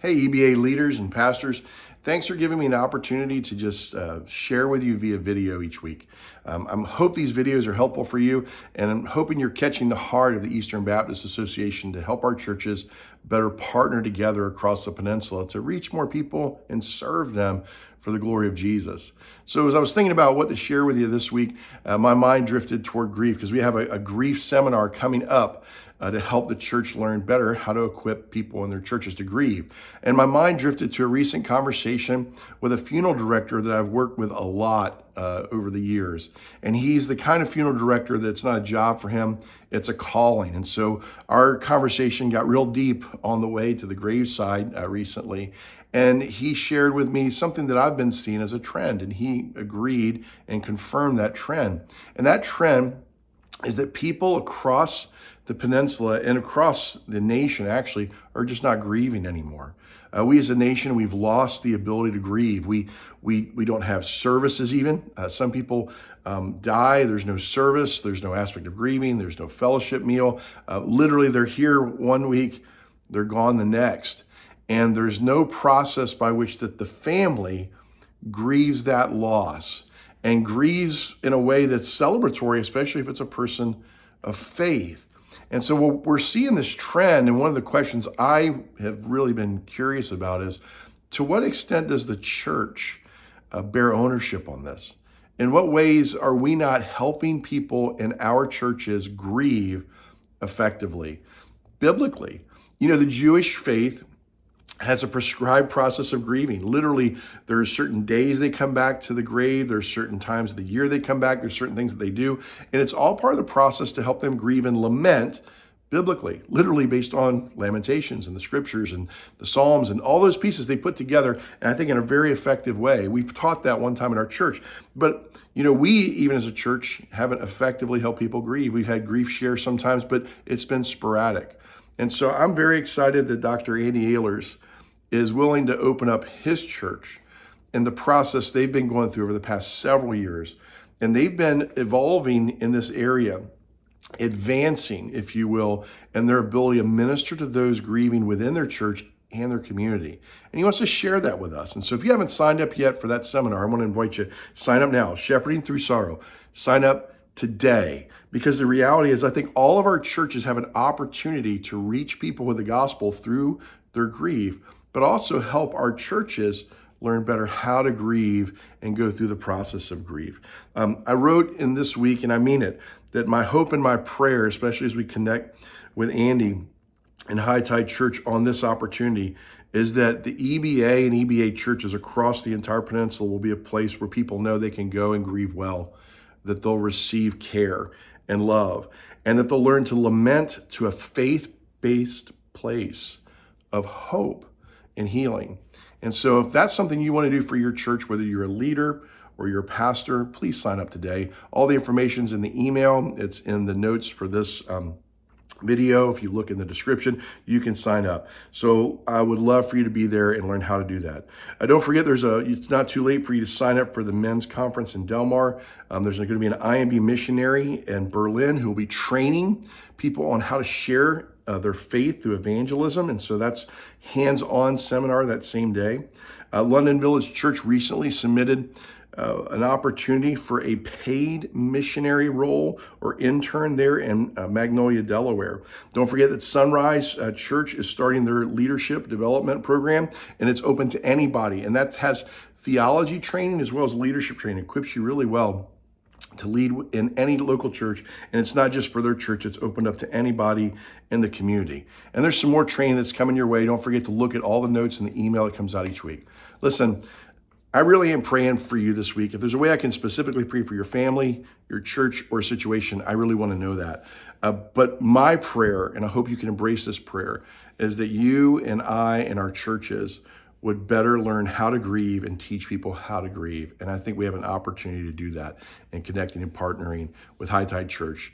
Hey, EBA leaders and pastors, thanks for giving me an opportunity to just share with you via video each week. I hope these videos are helpful for you, and I'm hoping you're catching the heart of the Eastern Baptist Association to help our churches better partner together across the peninsula to reach more people and serve them for the glory of Jesus. So as I was thinking about what to share with you this week, my mind drifted toward Grieve, because we have a Grieve seminar coming up to help the church learn better how to equip people in their churches to grieve. And my mind drifted to a recent conversation with a funeral director that I've worked with a lot over the years. And he's the kind of funeral director that's not a job for him, it's a calling. And so our conversation got real deep on the way to the graveside recently. And he shared with me something that I've been seeing as a trend, and he agreed and confirmed that trend. And that trend is that people across the peninsula and across the nation actually are just not grieving anymore. We as a nation, we've lost the ability to grieve. We don't have services even. Some people die, there's no service, there's no aspect of grieving, there's no fellowship meal. Literally, they're here one week, they're gone the next. And there's no process by which that the family grieves that loss and grieves in a way that's celebratory, especially if it's a person of faith. And so we're seeing this trend, and one of the questions I have really been curious about is, to what extent does the church bear ownership on this? In what ways are we not helping people in our churches grieve effectively? Biblically, the Jewish faith has a prescribed process of grieving. Literally, there are certain days they come back to the grave. There's certain times of the year they come back. There's certain things that they do. And it's all part of the process to help them grieve and lament biblically, literally based on Lamentations and the scriptures and the Psalms and all those pieces they put together, and I think in a very effective way. We've taught that one time in our church. But, we, even as a church, haven't effectively helped people grieve. We've had grief share sometimes, but it's been sporadic. And so I'm very excited that Dr. Andy Ehlers is willing to open up his church and the process they've been going through over the past several years. And they've been evolving in this area, advancing, if you will, in their ability to minister to those grieving within their church and their community. And he wants to share that with us. And so if you haven't signed up yet for that seminar, I want to invite you, sign up now, Shepherding Through Sorrow. Sign up today, because the reality is I think all of our churches have an opportunity to reach people with the gospel through their grief, but also help our churches learn better how to grieve and go through the process of grief. I wrote in this week, and I mean it, that my hope and my prayer, especially as we connect with Andy and High Tide Church on this opportunity, is that the EBA and EBA churches across the entire peninsula will be a place where people know they can go and grieve well, that they'll receive care and love, and that they'll learn to lament to a faith-based place of hope and healing. And so if that's something you want to do for your church, whether you're a leader or you're a pastor, please sign up today. All the information's in the email. It's in the notes for this video. If you look in the description, you can sign up. So I would love for you to be there and learn how to do that. Don't forget, it's not too late for you to sign up for the men's conference in Del Mar. There's going to be an IMB missionary in Berlin who will be training people on how to share their faith through evangelism. And so that's hands-on seminar that same day. London Village Church recently submitted an opportunity for a paid missionary role or intern there in Magnolia, Delaware. Don't forget that Sunrise Church is starting their leadership development program, and it's open to anybody. And that has theology training as well as leadership training. It equips you really well to lead in any local church. And it's not just for their church, it's opened up to anybody in the community. And there's some more training that's coming your way. Don't forget to look at all the notes in the email that comes out each week. Listen, I really am praying for you this week. If there's a way I can specifically pray for your family, your church, or situation, I really want to know that. But my prayer, and I hope you can embrace this prayer, is that you and I and our churches would better learn how to grieve and teach people how to grieve. And I think we have an opportunity to do that in connecting and partnering with High Tide Church,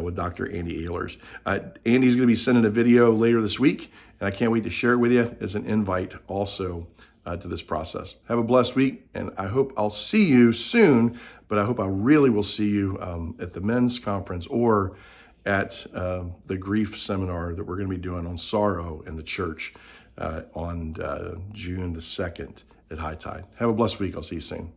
with Dr. Andy Ehlers. Andy's going to be sending a video later this week, and I can't wait to share it with you as an invite also to this process. Have a blessed week, and I hope I'll see you soon, but I hope I really will see you at the men's conference or at the grief seminar that we're going to be doing on sorrow in the church on June the 2nd at high tide. Have a blessed week. I'll see you soon.